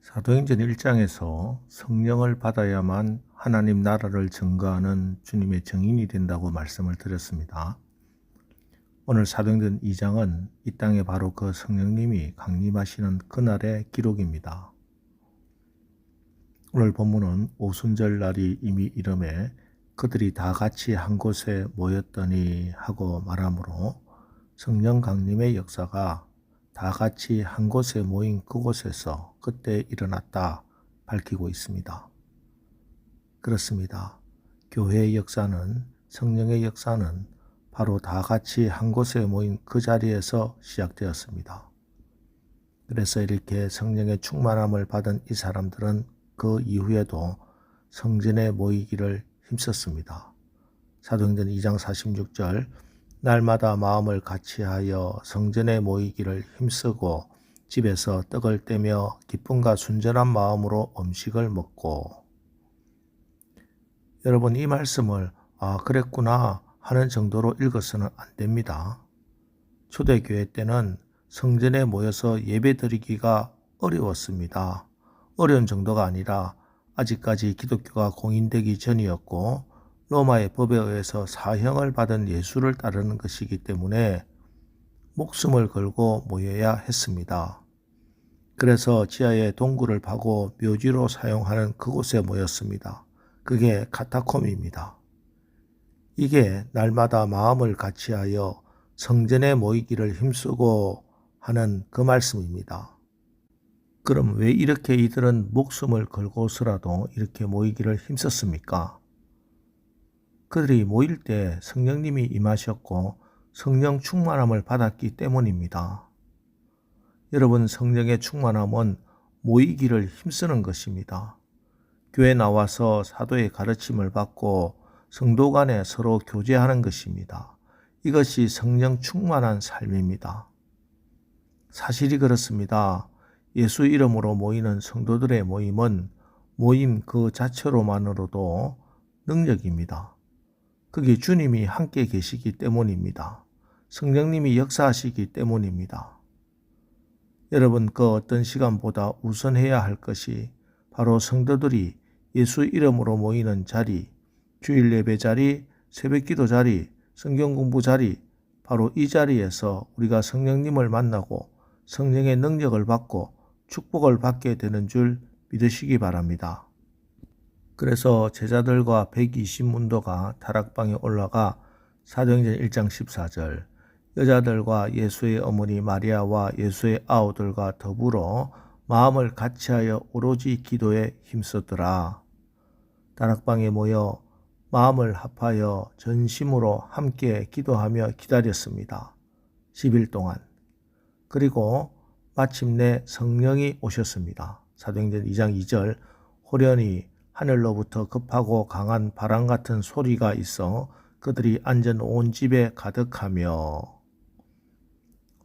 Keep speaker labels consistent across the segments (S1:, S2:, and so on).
S1: 사도행전 1장에서 성령을 받아야만 하나님 나라를 증거하는 주님의 증인이 된다고 말씀을 드렸습니다. 오늘 사도행전 2장은 이 땅에 바로 그 성령님이 강림하시는 그날의 기록입니다. 오늘 본문은 오순절 날이 이미 이름에 그들이 다 같이 한 곳에 모였더니 하고 말하므로 성령 강림의 역사가 다 같이 한 곳에 모인 그곳에서 그때 일어났다 밝히고 있습니다. 그렇습니다. 교회의 역사는, 성령의 역사는 바로 다 같이 한 곳에 모인 그 자리에서 시작되었습니다. 그래서 이렇게 성령의 충만함을 받은 이 사람들은 그 이후에도 성전에 모이기를 힘썼습니다. 사도행전 2장 46절 날마다 마음을 같이하여 성전에 모이기를 힘쓰고 집에서 떡을 떼며 기쁨과 순전한 마음으로 음식을 먹고. 여러분, 이 말씀을 그랬구나 하는 정도로 읽어서는 안 됩니다. 초대교회 때는 성전에 모여서 예배드리기가 어려웠습니다. 어려운 정도가 아니라 아직까지 기독교가 공인되기 전이었고 로마의 법에 의해서 사형을 받은 예수를 따르는 것이기 때문에 목숨을 걸고 모여야 했습니다. 그래서 지하에 동굴을 파고 묘지로 사용하는 그곳에 모였습니다. 그게 카타콤입니다. 이게 날마다 마음을 같이하여 성전에 모이기를 힘쓰고 하는 그 말씀입니다. 그럼 왜 이렇게 이들은 목숨을 걸고서라도 이렇게 모이기를 힘썼습니까? 그들이 모일 때 성령님이 임하셨고 성령 충만함을 받았기 때문입니다. 여러분, 성령의 충만함은 모이기를 힘쓰는 것입니다. 교회 나와서 사도의 가르침을 받고 성도 간에 서로 교제하는 것입니다. 이것이 성령 충만한 삶입니다. 사실이 그렇습니다. 예수 이름으로 모이는 성도들의 모임은 모임 그 자체로만으로도 능력입니다. 그게 주님이 함께 계시기 때문입니다. 성령님이 역사하시기 때문입니다. 여러분, 그 어떤 시간보다 우선해야 할 것이 바로 성도들이 예수 이름으로 모이는 자리, 주일 예배 자리, 새벽기도 자리, 성경 공부 자리, 바로 이 자리에서 우리가 성령님을 만나고 성령의 능력을 받고 축복을 받게 되는 줄 믿으시기 바랍니다. 그래서 제자들과 120문도가 다락방에 올라가 사도행전 1장 14절 여자들과 예수의 어머니 마리아와 예수의 아우들과 더불어 마음을 같이하여 오로지 기도에 힘쓰더라. 다락방에 모여 마음을 합하여 전심으로 함께 기도하며 기다렸습니다. 10일 동안. 그리고 마침내 성령이 오셨습니다. 사도행전 2장 2절 호련히 하늘로부터 급하고 강한 바람 같은 소리가 있어 그들이 앉은 온 집에 가득하며.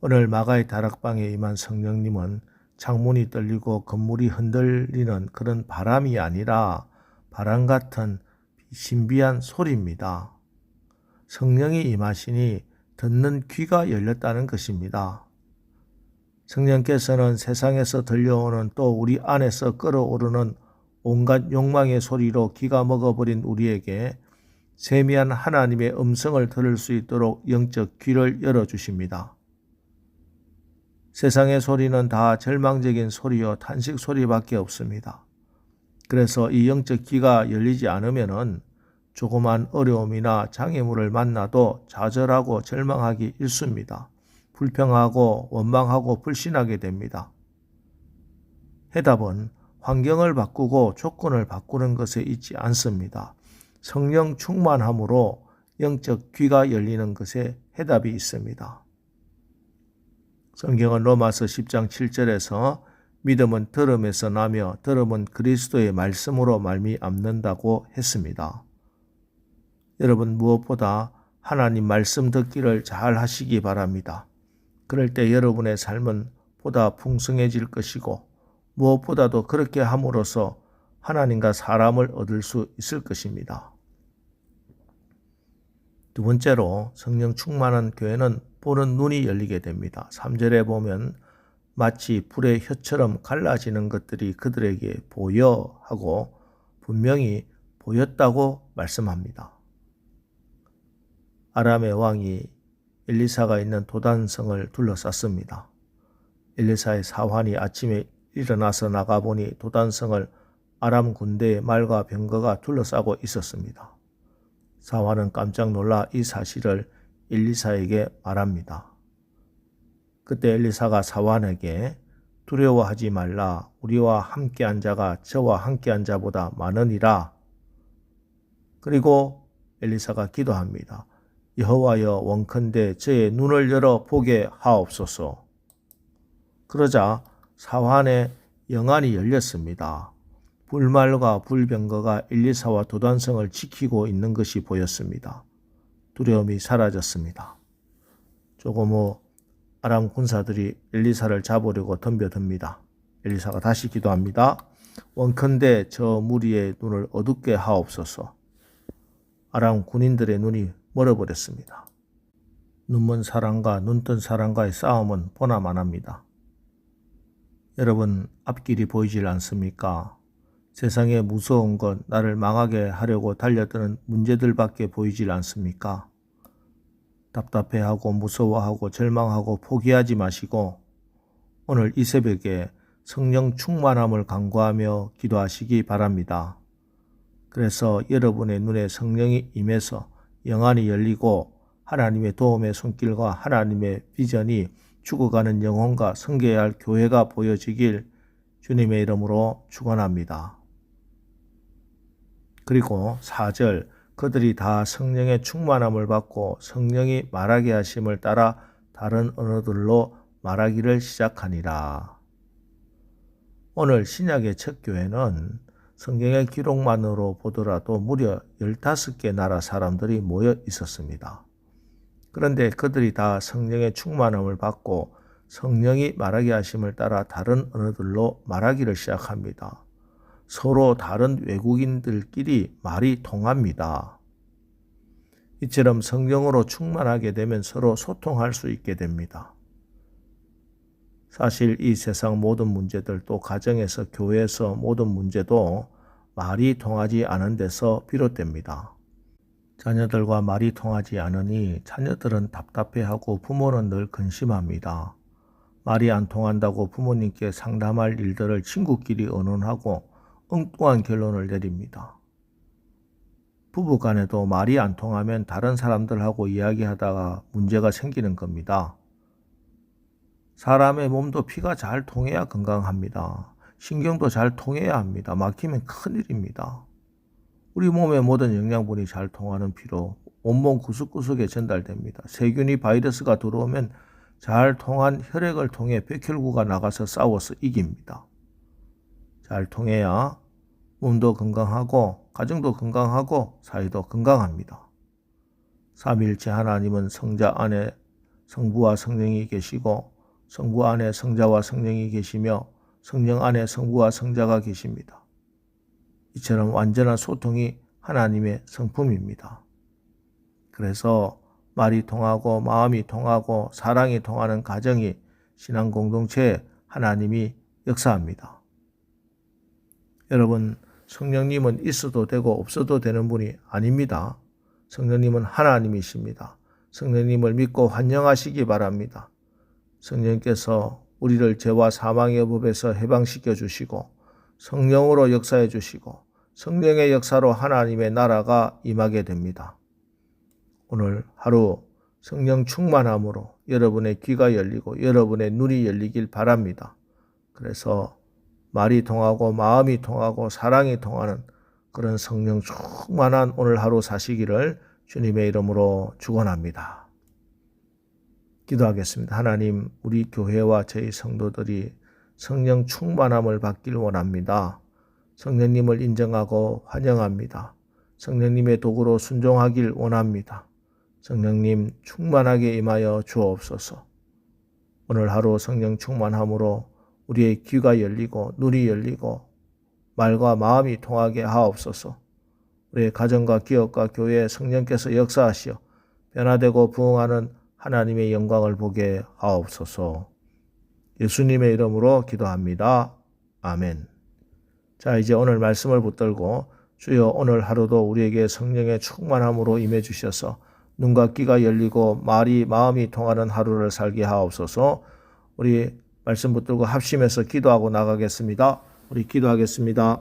S1: 오늘 마가의 다락방에 임한 성령님은 창문이 떨리고 건물이 흔들리는 그런 바람이 아니라 바람 같은 신비한 소리입니다. 성령이 임하시니 듣는 귀가 열렸다는 것입니다. 성령께서는 세상에서 들려오는 또 우리 안에서 끓어오르는 온갖 욕망의 소리로 기가 먹어버린 우리에게 세미한 하나님의 음성을 들을 수 있도록 영적 귀를 열어주십니다. 세상의 소리는 다 절망적인 소리요 탄식 소리밖에 없습니다. 그래서 이 영적 귀가 열리지 않으면 조그만 어려움이나 장애물을 만나도 좌절하고 절망하기 일쑤입니다. 불평하고 원망하고 불신하게 됩니다. 해답은 환경을 바꾸고 조건을 바꾸는 것에 있지 않습니다. 성령 충만함으로 영적 귀가 열리는 것에 해답이 있습니다. 성경은 로마서 10장 7절에서 믿음은 들음에서 나며 들음은 그리스도의 말씀으로 말미암는다고 했습니다. 여러분, 무엇보다 하나님 말씀 듣기를 잘 하시기 바랍니다. 그럴 때 여러분의 삶은 보다 풍성해질 것이고 무엇보다도 그렇게 함으로써 하나님과 사람을 얻을 수 있을 것입니다. 두 번째로 성령 충만한 교회는 보는 눈이 열리게 됩니다. 3절에 보면 마치 불의 혀처럼 갈라지는 것들이 그들에게 보여 하고 분명히 보였다고 말씀합니다. 아람의 왕이 엘리사가 있는 도단성을 둘러쌌습니다. 엘리사의 사환이 아침에 일어나서 나가보니 도단성을 아람 군대의 말과 병거가 둘러싸고 있었습니다. 사환은 깜짝 놀라 이 사실을 엘리사에게 말합니다. 그때 엘리사가 사환에게 두려워하지 말라. 우리와 함께한 자가 저와 함께한 자보다 많으니라. 그리고 엘리사가 기도합니다. 여호와여, 원컨대 저의 눈을 열어 보게 하옵소서. 그러자 사환의 영안이 열렸습니다. 불말과 불병거가 엘리사와 도단성을 지키고 있는 것이 보였습니다. 두려움이 사라졌습니다. 조금 후 아람 군사들이 엘리사를 잡으려고 덤벼듭니다. 엘리사가 다시 기도합니다. 원컨대 저 무리의 눈을 어둡게 하옵소서. 아람 군인들의 눈이 멀어버렸습니다. 눈먼 사람과 눈뜬 사람과의 싸움은 보나마납니다. 여러분, 앞길이 보이질 않습니까? 세상에 무서운 것, 나를 망하게 하려고 달려드는 문제들밖에 보이질 않습니까? 답답해하고 무서워하고 절망하고 포기하지 마시고 오늘 이 새벽에 성령 충만함을 간구하며 기도하시기 바랍니다. 그래서 여러분의 눈에 성령이 임해서 영안이 열리고 하나님의 도움의 손길과 하나님의 비전이 죽어가는 영혼과 섬겨야 할 교회가 보여지길 주님의 이름으로 축원합니다. 그리고 4절, 그들이 다 성령의 충만함을 받고 성령이 말하게 하심을 따라 다른 언어들로 말하기를 시작하니라. 오늘 신약의 첫 교회는 성경의 기록만으로 보더라도 무려 15개 나라 사람들이 모여 있었습니다. 그런데 그들이 다 성령의 충만함을 받고 성령이 말하게 하심을 따라 다른 언어들로 말하기를 시작합니다. 서로 다른 외국인들끼리 말이 통합니다. 이처럼 성령으로 충만하게 되면 서로 소통할 수 있게 됩니다. 사실 이 세상 모든 문제들, 또 가정에서 교회에서 모든 문제도 말이 통하지 않은 데서 비롯됩니다. 자녀들과 말이 통하지 않으니 자녀들은 답답해하고 부모는 늘 근심합니다. 말이 안 통한다고 부모님께 상담할 일들을 친구끼리 의논하고 엉뚱한 결론을 내립니다. 부부간에도 말이 안 통하면 다른 사람들하고 이야기하다가 문제가 생기는 겁니다. 사람의 몸도 피가 잘 통해야 건강합니다. 신경도 잘 통해야 합니다. 막히면 큰일입니다. 우리 몸의 모든 영양분이 잘 통하는 피로 온몸 구석구석에 전달됩니다. 세균이 바이러스가 들어오면 잘 통한 혈액을 통해 백혈구가 나가서 싸워서 이깁니다. 잘 통해야 몸도 건강하고 가정도 건강하고 사회도 건강합니다. 삼위일체 하나님은 성자 안에 성부와 성령이 계시고 성부 안에 성자와 성령이 계시며 성령 안에 성부와 성자가 계십니다. 이처럼 완전한 소통이 하나님의 성품입니다. 그래서 말이 통하고 마음이 통하고 사랑이 통하는 가정이 신앙 공동체에 하나님이 역사합니다. 여러분, 성령님은 있어도 되고 없어도 되는 분이 아닙니다. 성령님은 하나님이십니다. 성령님을 믿고 환영하시기 바랍니다. 성령께서 우리를 죄와 사망의 법에서 해방시켜 주시고 성령으로 역사해 주시고 성령의 역사로 하나님의 나라가 임하게 됩니다. 오늘 하루 성령 충만함으로 여러분의 귀가 열리고 여러분의 눈이 열리길 바랍니다. 그래서 말이 통하고 마음이 통하고 사랑이 통하는 그런 성령 충만한 오늘 하루 사시기를 주님의 이름으로 축원합니다. 기도하겠습니다. 하나님, 우리 교회와 저희 성도들이 성령 충만함을 받길 원합니다. 성령님을 인정하고 환영합니다. 성령님의 도구로 순종하길 원합니다. 성령님 충만하게 임하여 주옵소서. 오늘 하루 성령 충만함으로 우리의 귀가 열리고 눈이 열리고 말과 마음이 통하게 하옵소서. 우리의 가정과 기업과 교회에 성령께서 역사하시어 변화되고 부흥하는 하나님의 영광을 보게 하옵소서. 예수님의 이름으로 기도합니다. 아멘. 자, 이제 오늘 말씀을 붙들고 주여 오늘 하루도 우리에게 성령의 충만함으로 임해 주셔서 눈과 귀가 열리고 마음이 통하는 하루를 살게 하옵소서. 우리 말씀 붙들고 합심해서 기도하고 나가겠습니다. 우리 기도하겠습니다.